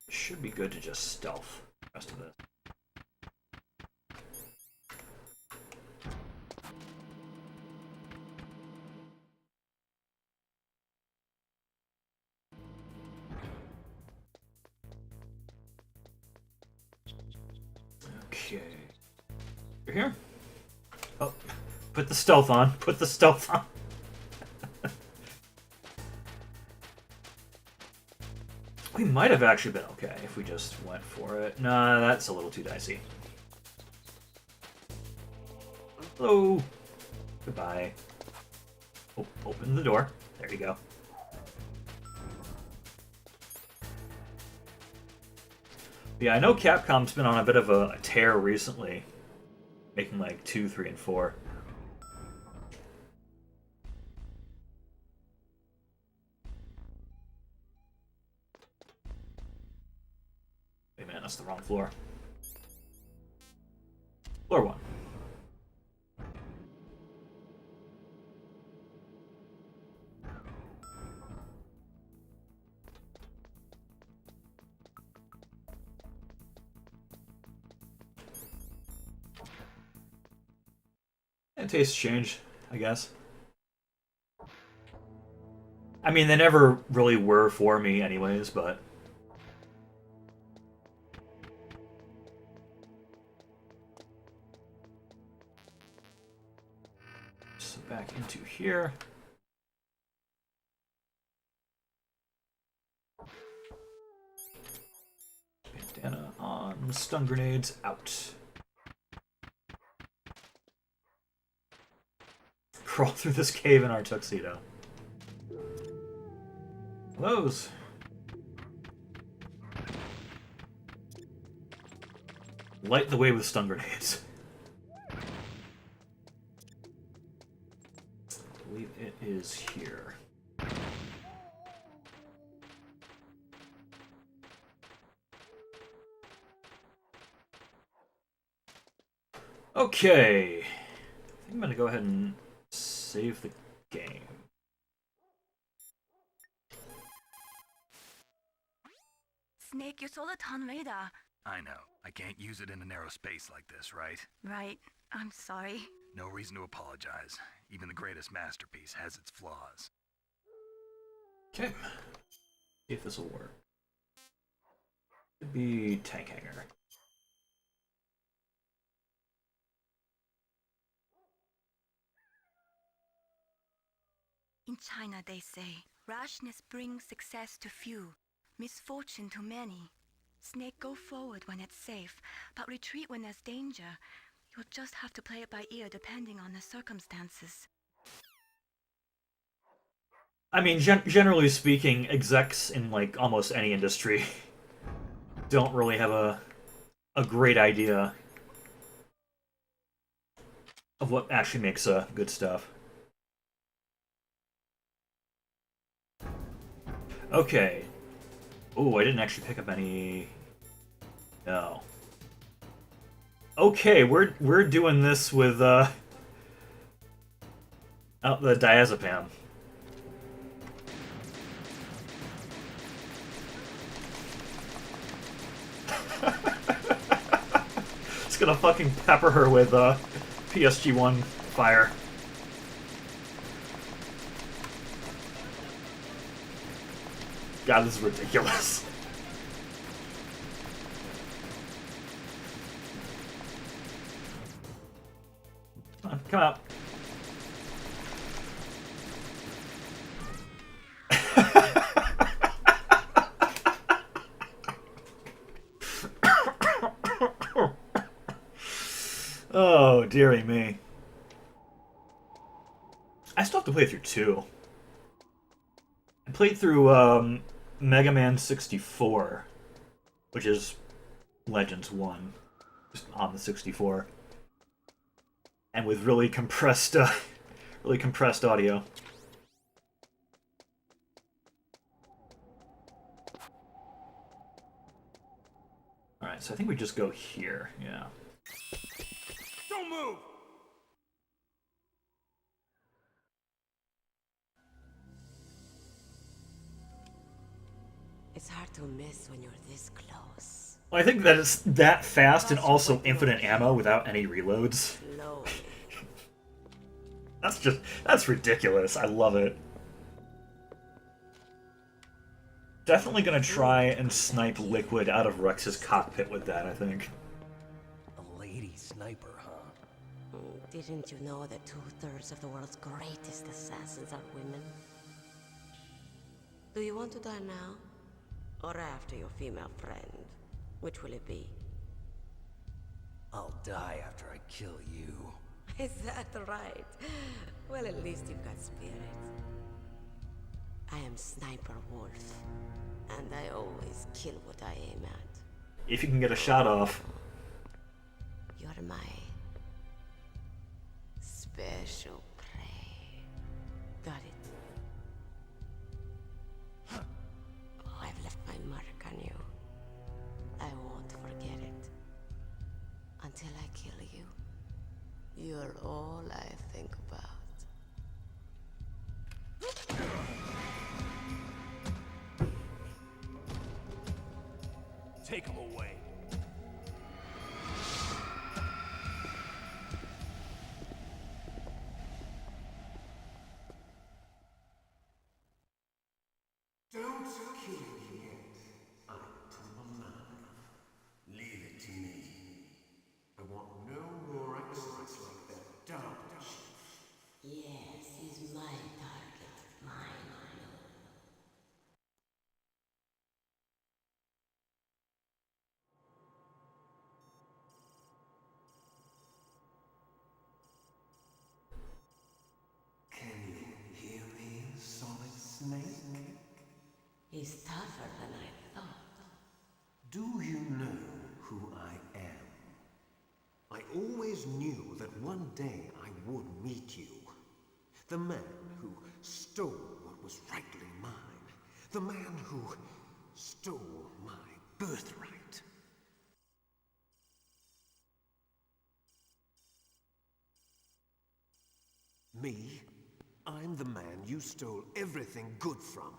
Should be good to just stealth the rest of this. Okay. You're here? Oh, put the stealth on. Put the stealth on. We might have actually been okay if we just went for it. Nah, that's a little too dicey. Hello. Goodbye. Oh, open the door. There you go. Yeah, I know Capcom's been on a bit of a tear recently, making like 2, 3, and 4. Wait a minute, that's the wrong floor. Floor 1. And tastes change, I guess. I mean, they never really were for me anyways, but... So back into here. Bandana on, stun grenades out. Crawl through this cave in our tuxedo. Those. Light the way with stun grenades. I believe it is here. Okay. I think I'm gonna go ahead and save the game. Snake, you're so the Tom Raider. I know. I can't use it in a narrow space like this, right? Right. I'm sorry. No reason to apologize. Even the greatest masterpiece has its flaws. Okay. See if this will work. Could be tank hanger. In China, they say, rashness brings success to few, misfortune to many. Snake, go forward when it's safe, but retreat when there's danger. You'll just have to play it by ear depending on the circumstances. I mean, generally speaking, execs in like almost any industry don't really have a great idea of what actually makes good stuff. Okay. Oh, I didn't actually pick up any. No. Okay, we're doing this with the diazepam. It's gonna fucking pepper her with PSG-1 fire. God, this is ridiculous. Come on, come out. Oh, dearie me. I still have to play through 2. I played through Mega Man 64, which is Legends 1, just on the 64, and with really compressed audio. All right, so I think we just go here. Yeah. Don't move! It's hard to miss when you're this close. Well, I think that it's that fast and also infinite ammo without any reloads. Slowly. That's ridiculous. I love it. Definitely gonna try and snipe Liquid out of Rex's cockpit with that, I think. A lady sniper, huh? Didn't you know that 2/3 of the world's greatest assassins are women? Do you want to die now? Or after your female friend? Which will it be? I'll die after I kill you. Is that right? Well, at least you've got spirit. I am Sniper Wolf, and I always kill what I aim at. If you can get a shot off. You're my special prey. Got it. I've left my mark on you. I won't forget it. Until I kill you. You're all I think about. Take him away. Don't kill me yet. I'm alive. Leave it to me. I want no more excellence like that dark chief. Yes, he's my target. Mine alone. Can you hear me, Solid Snake? He's tougher than I thought. Do you know who I am? I always knew that one day I would meet you. The man who stole what was rightly mine. The man who stole my birthright. Me? I'm the man you stole everything good from.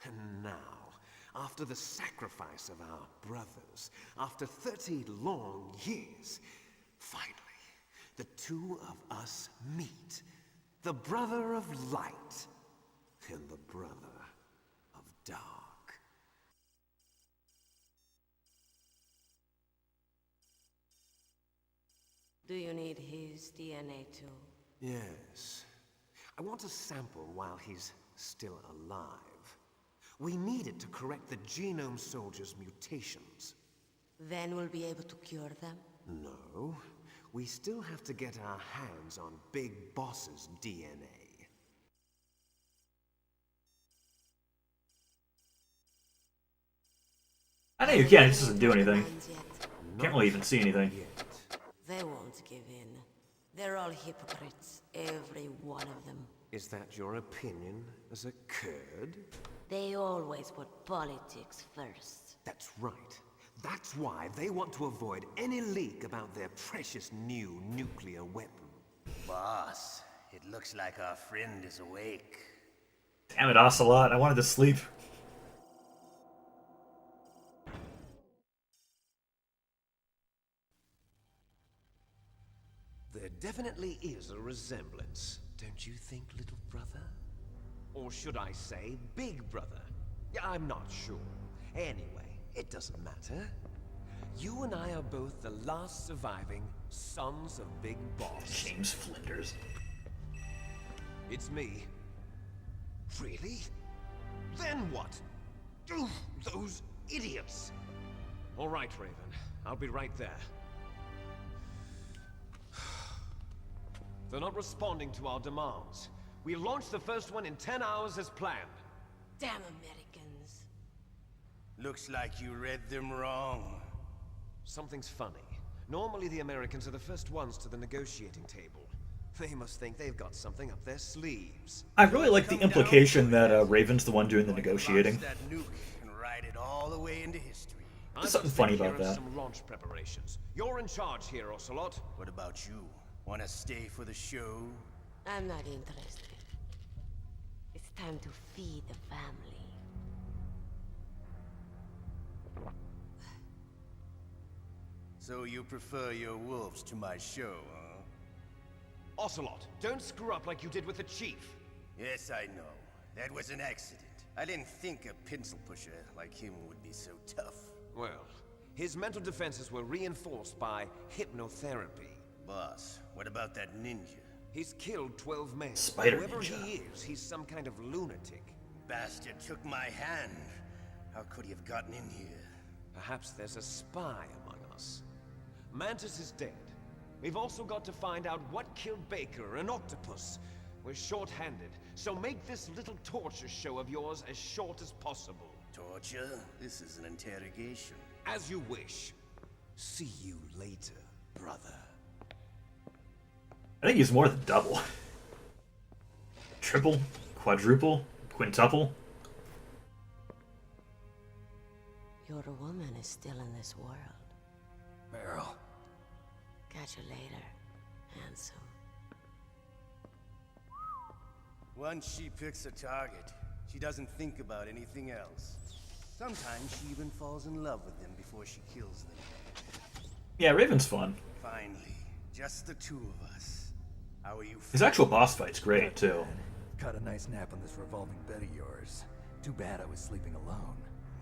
And now, after the sacrifice of our brothers, after 30 long years, finally, the two of us meet. The brother of light and the brother of dark. Do you need his DNA too? Yes. I want a sample while he's still alive. We need it to correct the genome soldier's mutations. Then we'll be able to cure them? No. We still have to get our hands on Big Boss's DNA. I think you can't. It just doesn't do anything. Can't really even see anything. They won't give in. They're all hypocrites, every one of them. Is that your opinion as a Kurd? They always put politics first. That's right. That's why they want to avoid any leak about their precious new nuclear weapon. Boss, it looks like our friend is awake. Damn it, Ocelot. I wanted to sleep. There definitely is a resemblance, don't you think, little brother? Or should I say, big brother? Yeah, I'm not sure. Anyway, it doesn't matter. You and I are both the last surviving sons of Big Boss. James Flinders. It's me. Really? Then what? Oof, those idiots! All right, Raven. I'll be right there. They're not responding to our demands. We launched the first one in 10 hours as planned. Damn Americans. Looks like you read them wrong. Something's funny. Normally the Americans are the first ones to the negotiating table. They must think they've got something up their sleeves. I really like the implication that Raven's the one doing the negotiating. That nuke and ride it all the way into history. There's something funny about that. Some launch preparations. You're in charge here, Ocelot. What about you? Wanna stay for the show? I'm not interested. It's time to feed the family. So you prefer your wolves to my show, huh? Ocelot, don't screw up like you did with the chief. Yes, I know. That was an accident. I didn't think a pencil pusher like him would be so tough. Well, his mental defenses were reinforced by hypnotherapy. Boss, what about that ninja? He's killed 12 men. Spider Whoever ninja. he is, he's some kind of lunatic. Bastard took my hand. How could he have gotten in here? Perhaps there's a spy among us. Mantis is dead. We've also got to find out what killed Baker, an octopus. We're short-handed, so make this little torture show of yours as short as possible. Torture? This is an interrogation. As you wish. See you later, brother. I think he's more than double. Triple, quadruple, quintuple. Your woman is still in this world. Meryl. Catch you later, handsome. Once she picks a target, she doesn't think about anything else. Sometimes she even falls in love with them before she kills them. Yeah, Raven's fun. Finally, just the two of us. How are you His actual boss fight's great, too. Caught a nice nap on this revolving bed of yours. Too bad I was sleeping alone.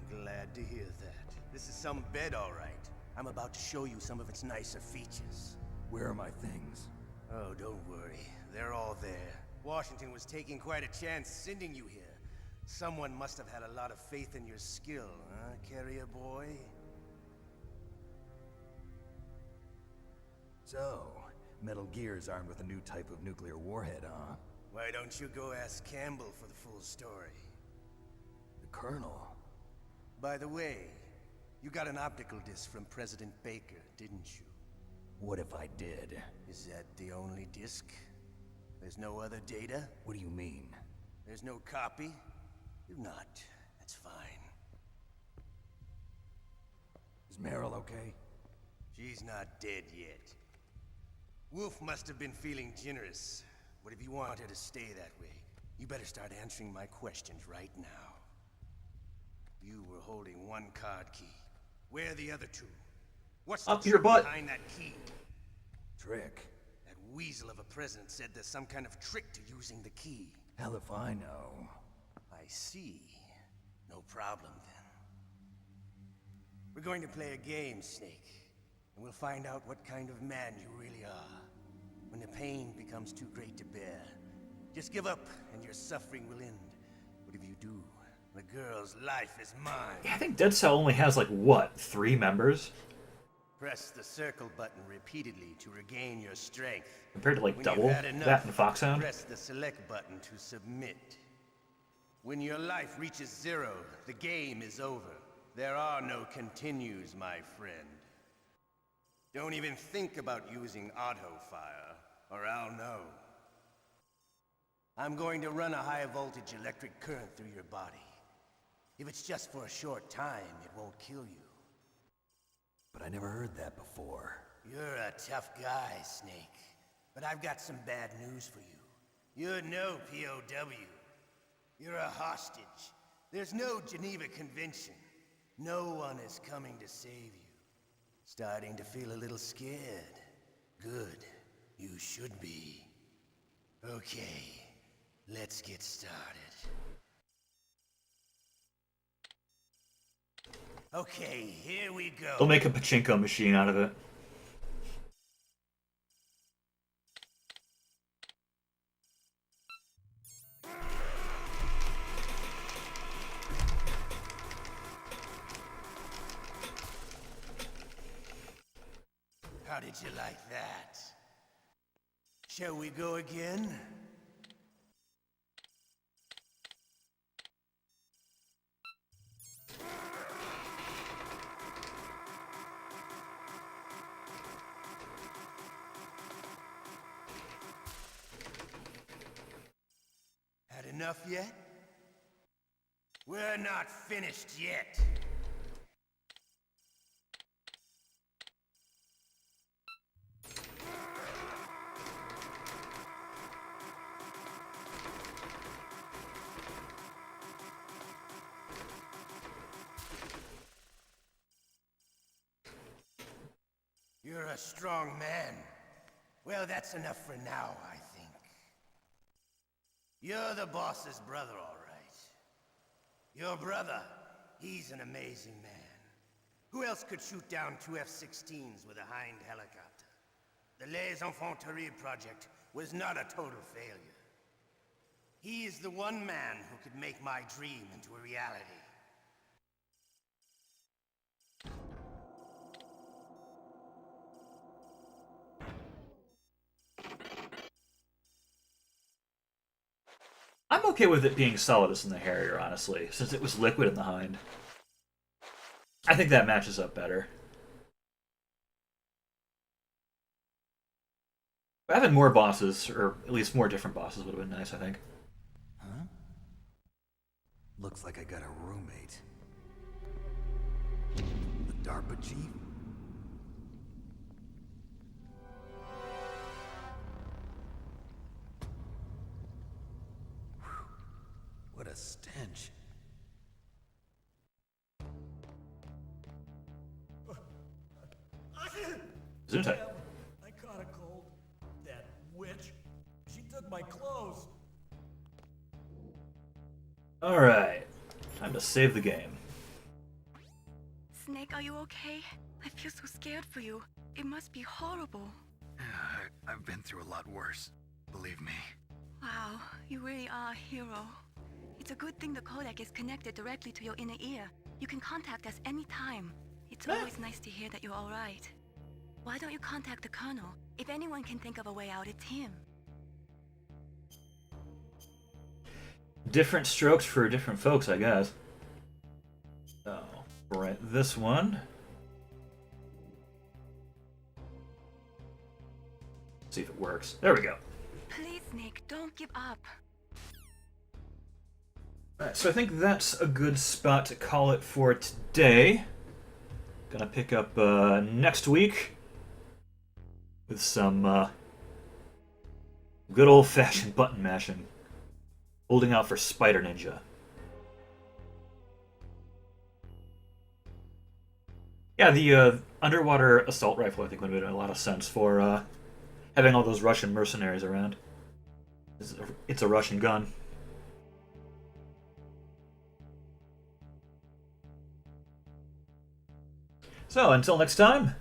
I'm glad to hear that. This is some bed, all right. I'm about to show you some of its nicer features. Where are my things? Oh, don't worry. They're all there. Washington was taking quite a chance sending you here. Someone must have had a lot of faith in your skill, huh, carrier boy? So, Metal Gear's armed with a new type of nuclear warhead, huh? Why don't you go ask Campbell for the full story? The Colonel. By the way, you got an optical disc from President Baker, didn't you? What if I did? Is that the only disc? There's no other data? What do you mean? There's no copy? If not, that's fine. Is Meryl okay? She's not dead yet. Wolf must have been feeling generous. But if you want her to stay that way, you better start answering my questions right now. You were holding one card key. Where are the other two? What's Up the your trick butt. behind that key? Trick? That weasel of a president said there's some kind of trick to using the key. Hell if I know. I see. No problem then. We're going to play a game, Snake. and we'll find out what kind of man you really are. When the pain becomes too great to bear, just give up and your suffering will end. But if you do, the girl's life is mine. Yeah, I think Dead Cell only has, like, what, 3 members? Press the circle button repeatedly to regain your strength. Compared to, like, When double you've had enough, that in Foxhound? press the select button to submit. When your life reaches 0, the game is over. There are no continues, my friend. Don't even think about using auto-fire, or I'll know. I'm going to run a high-voltage electric current through your body. If it's just for a short time, it won't kill you. But I never heard that before. You're a tough guy, Snake. But I've got some bad news for you. You're no POW. You're a hostage. There's no Geneva Convention. No one is coming to save you. Starting to feel a little scared. Good. You should be. Okay, let's get started. Okay, here we go. They'll make a pachinko machine out of it. How did you like that? Shall we go again? Had enough yet? We're not finished yet. You're a strong man. Well, that's enough for now, I think. You're the boss's brother, all right. Your brother, he's an amazing man. Who else could shoot down 2 F-16s with a Hind helicopter? The Les Infanteries project was not a total failure. He is the one man who could make my dream into a reality. I'm okay with it being Solidus in the Harrier, honestly, since it was Liquid in the Hind. I think that matches up better. Having more bosses, or at least more different bosses, would have been nice, I think. Huh? Looks like I got a roommate. The DARPA chief? What a stench. Gesundheit. I caught a cold. That witch. She took my clothes. Alright. Time to save the game. Snake, are you okay? I feel so scared for you. It must be horrible. I've been through a lot worse, believe me. Wow, you really are a hero. It's a good thing the codec is connected directly to your inner ear. You can contact us anytime. It's always nice to hear that you're alright. Why don't you contact the Colonel? If anyone can think of a way out, it's him. Different strokes for different folks, I guess. So, right, this one. See if it works. There we go. Please, Nick, don't give up. Alright, so I think that's a good spot to call it for today. Gonna pick up next week with some good old-fashioned button mashing. Holding out for Spider Ninja. Yeah, the underwater assault rifle I think would have made a lot of sense for having all those Russian mercenaries around. It's a Russian gun. So, until next time,